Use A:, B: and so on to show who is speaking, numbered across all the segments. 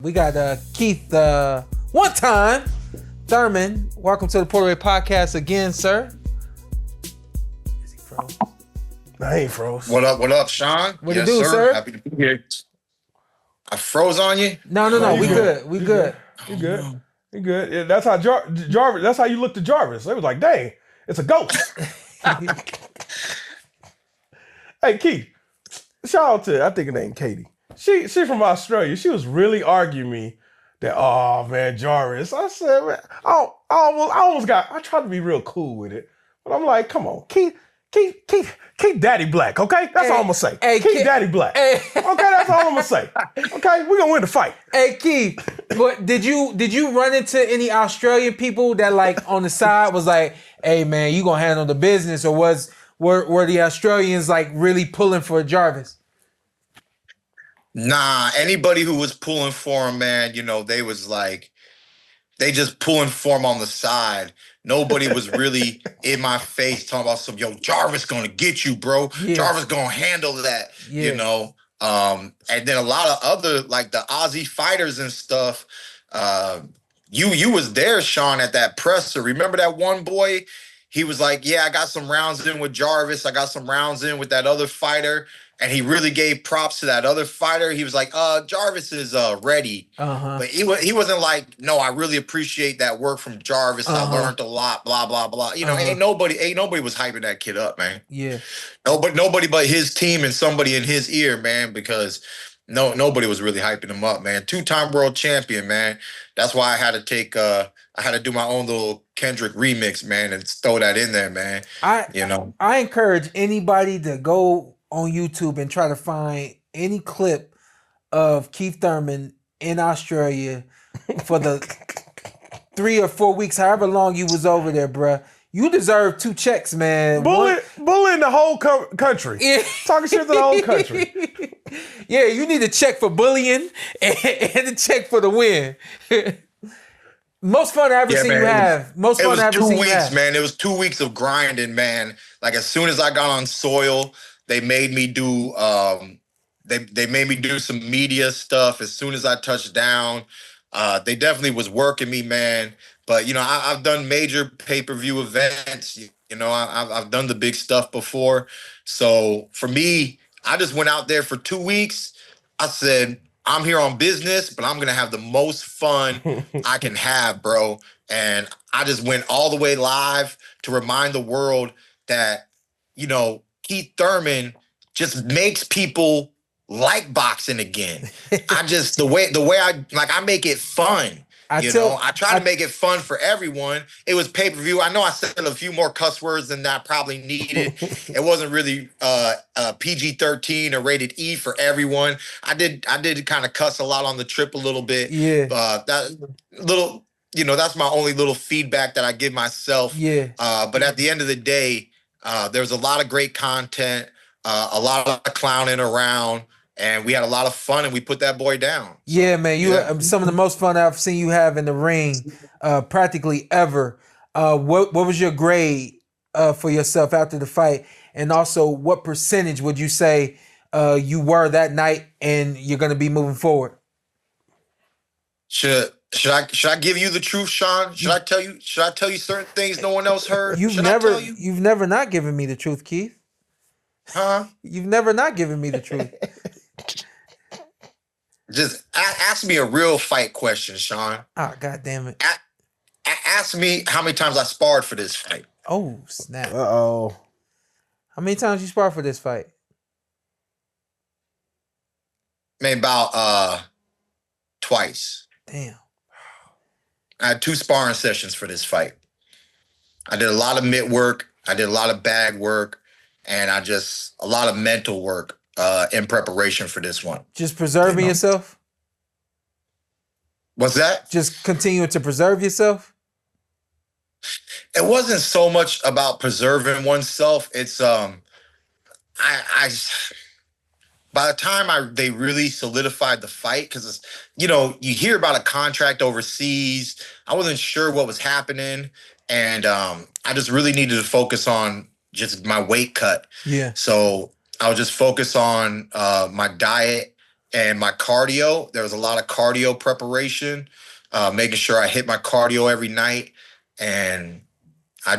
A: We got Keith, one time, Thurman. Welcome to the PorterWay Podcast again, sir. Is he froze?
B: I ain't froze.
C: What up, Sean?
A: What you do, sir?
C: Happy to be here. I froze on you?
A: No. We good. We good.
B: You good? You good? Yeah, that's how Jarvis. That's how you looked at Jarvis. They was like, "Dang, it's a ghost." Hey, Keith. Shout out to I think her name Katie. She from Australia. She was really arguing me that, oh man, Jarvis. I said, man, I tried to be real cool with it, but I'm like, come on, Keith Daddy Black, okay? That's all I'm gonna say.
A: Hey,
B: Keith Daddy Black.
A: Hey.
B: Okay, that's all I'm gonna say. Okay, we're gonna win the fight.
A: Hey, Keith, but did you run into any Australian people that like on the side was like, hey man, you gonna handle the business, or were the Australians like really pulling for Jarvis?
C: Nah, anybody who was pulling for him, man, they was like, they just pulling for him on the side. Nobody was really in my face talking about Jarvis gonna get you, bro. Yeah. Jarvis gonna handle that, And then a lot of other, like the Aussie fighters and stuff, you was there, Sean, at that presser. Remember that one boy? He was like, yeah, I got some rounds in with Jarvis. I got some rounds in with that other fighter. And he really gave props to that other fighter. He was like, Jarvis is ready. But he wasn't like, no, I really appreciate that work from Jarvis. I learned a lot, blah, blah, blah. Ain't nobody was hyping that kid up, man.
A: Yeah.
C: Nobody but his team and somebody in his ear, man, because nobody was really hyping him up, man. 2-time world champion, man. That's why I had to take I had to do my own little Kendrick remix, man, and throw that in there, man.
A: I encourage anybody to go on YouTube and try to find any clip of Keith Thurman in Australia for the 3 or 4 weeks, however long you was over there, bruh. You deserve 2 checks, man.
B: Bullying the whole country.
A: Yeah.
B: Talking shit to the whole country.
A: Yeah, you need a check for bullying and a check for the win. Most fun I ever seen you have. Most fun I ever seen you have.
C: Man. It was 2 weeks of grinding, man. Like as soon as I got on soil, they made me do they made me do some media stuff as soon as I touched down. They definitely was working me, man. But I've done major pay-per-view events. I've done the big stuff before. So for me, I just went out there for 2 weeks. I said, I'm here on business, but I'm gonna have the most fun I can have, bro. And I just went all the way live to remind the world that, Keith Thurman just makes people like boxing again. The way I make it fun. I try to make it fun for everyone. It was pay-per-view. I know I said a few more cuss words than I probably needed. It wasn't really PG-13 or rated E for everyone. I did kind of cuss a lot on the trip a little bit.
A: Yeah.
C: That's my only little feedback that I give myself.
A: Yeah.
C: But at the end of the day, there's a lot of great content, a lot of clowning around, and we had a lot of fun, and we put that boy down.
A: Yeah, man. You had some of the most fun I've seen you have in the ring, practically ever. What was your grade for yourself after the fight? And also, what percentage would you say you were that night and you're going to be moving forward?
C: Should I give you the truth, Sean? Should I tell you certain things no one else heard?
A: You've never not given me the truth, Keith.
C: Huh?
A: You've never not given me the truth.
C: Just ask me a real fight question, Sean.
A: Oh, God damn it.
C: Ask me how many times I sparred for this fight.
A: Oh, snap.
B: Uh-oh.
A: How many times you sparred for this fight?
C: Maybe about twice.
A: Damn.
C: I had 2 sparring sessions for this fight. I did a lot of mitt work. I did a lot of bag work. And a lot of mental work in preparation for this one.
A: Just preserving yourself?
C: What's that?
A: Just continuing to preserve yourself?
C: It wasn't so much about preserving oneself. It's by the time they really solidified the fight, because you hear about a contract overseas. I wasn't sure what was happening, and I just really needed to focus on just my weight cut.
A: Yeah.
C: So I would just focus on my diet, and my cardio. There was a lot of cardio preparation, making sure I hit my cardio every night. And I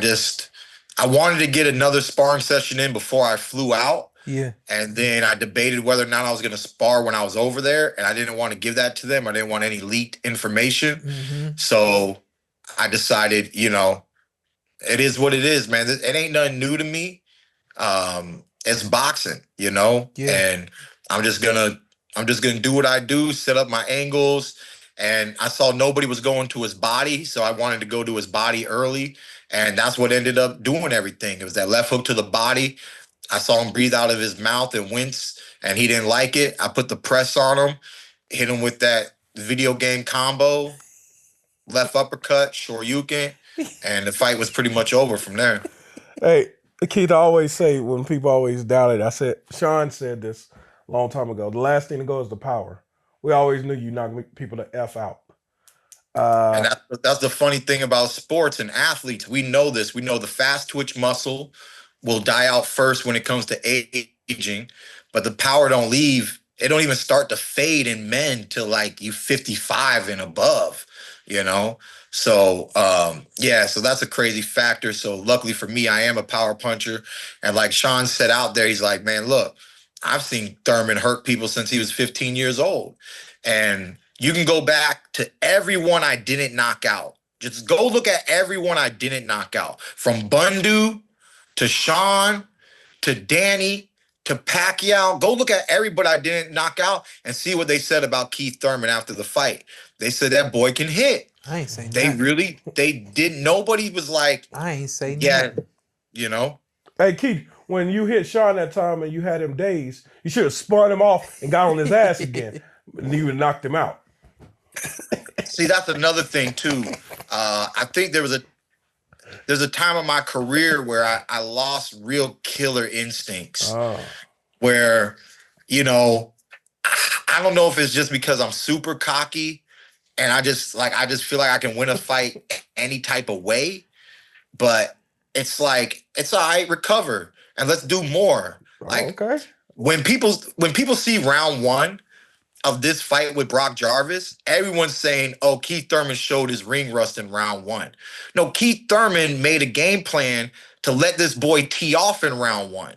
C: wanted to get another sparring session in before I flew out.
A: Yeah.
C: And then I debated whether or not I was going to spar when I was over there. And I didn't want to give that to them. I didn't want any leaked information.
A: Mm-hmm.
C: So I decided, it is what it is, man. It ain't nothing new to me. It's boxing,
A: Yeah.
C: and I'm just gonna do what I do, set up my angles. And I saw nobody was going to his body, so I wanted to go to his body early. And that's what ended up doing everything. It was that left hook to the body. I saw him breathe out of his mouth and wince, and he didn't like it. I put the press on him, hit him with that video game combo, left uppercut, shoryuken, and the fight was pretty much over from there.
B: Hey, Keith, I always say when people always doubt it, Sean said this a long time ago, the last thing to go is the power. We always knew you knocked people the F out.
C: And that's the funny thing about sports and athletes. We know this. We know the fast twitch muscle will die out first when it comes to aging, but the power don't leave. It don't even start to fade in men till like you 55 and above, So, so that's a crazy factor. So luckily for me, I am a power puncher. And like Sean said out there, he's like, man, look, I've seen Thurman hurt people since he was 15 years old. And you can go back to everyone I didn't knock out. Just go look at everyone I didn't knock out. From Bundu to Sean to Danny to Pacquiao. Go look at everybody I didn't knock out and see what they said about Keith Thurman after the fight. They said that boy can hit.
A: I ain't saying
C: that. They didn't. Nobody was like,
A: I ain't saying that.
B: Hey, Keith, when you hit Sean that time and you had him dazed, you should have spun him off and got on his ass again. And you would have knocked him out.
C: See, that's another thing too. I think there's a time in my career where I lost real killer instincts. Where, I don't know if it's just because I'm super cocky and I just feel like I can win a fight any type of way. But it's like, it's all right, recover and let's do more.
B: Okay.
C: When people see round one of this fight with Brock Jarvis, everyone's saying, oh, Keith Thurman showed his ring rust in round one. No, Keith Thurman made a game plan to let this boy tee off in round one.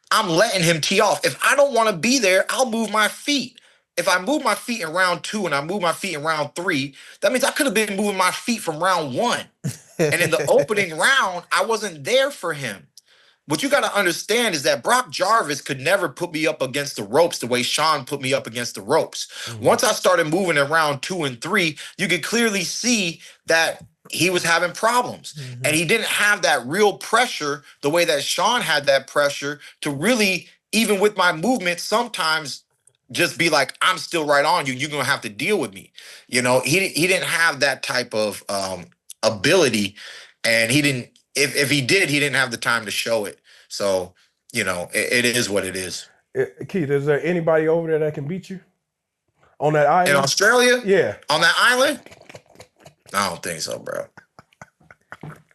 C: I'm letting him tee off. If I don't want to be there, I'll move my feet. If I move my feet in round two and I move my feet in round three, that means I could have been moving my feet from round one. And in the opening round, I wasn't there for him. What you got to understand is that Brock Jarvis could never put me up against the ropes the way Sean put me up against the ropes. Mm-hmm. Once I started moving in round 2 and 3, you could clearly see that he was having problems. Mm-hmm. And he didn't have that real pressure the way that Sean had that pressure to really, even with my movement, sometimes just be like, I'm still right on you. You're going to have to deal with me. He didn't have that type of ability. And he didn't, if he did, he didn't have the time to show it. So, it is what it is.
B: Keith, is there anybody over there that can beat you on that island?
C: In Australia?
B: Yeah.
C: On that island? I don't think so, bro.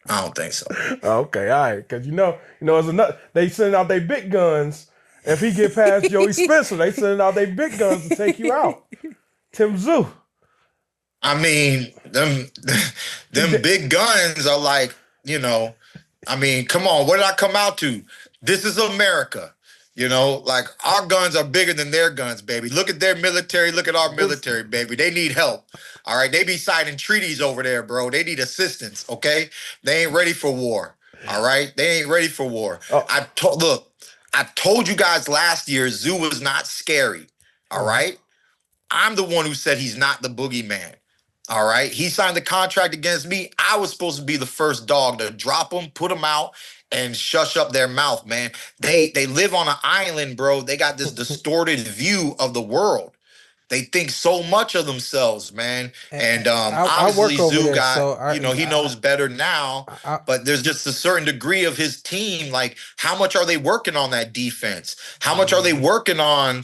C: I don't think so.
B: Okay, all right. Because, it's enough. They send out their big guns. If he get past Joey Spencer, they send out their big guns to take you out. Tim Zoo.
C: I mean, them big guns are like, come on, what did I come out to? This is America. Our guns are bigger than their guns, baby. Look at their military. Look at our military, baby. They need help. All right. They be signing treaties over there, bro. They need assistance. Okay. They ain't ready for war. All right. They ain't ready for war. Oh. I told you guys last year, Zoo was not scary. All right. I'm the one who said he's not the boogeyman. All right. He signed the contract against me. I was supposed to be the first dog to drop him, put him out, and shush up their mouth, man. They live on an island, bro. They got this distorted view of the world. They think so much of themselves, man. And obviously Zoo guy, so he knows better now. But there's just a certain degree of his team. Like, how much are they working on that defense? How much are they working on,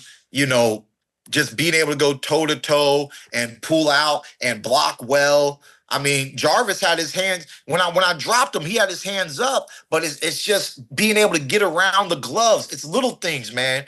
C: just being able to go toe-to-toe and pull out and block well? I mean, Jarvis had his hands, when I dropped him, he had his hands up, but it's just being able to get around the gloves. It's little things, man.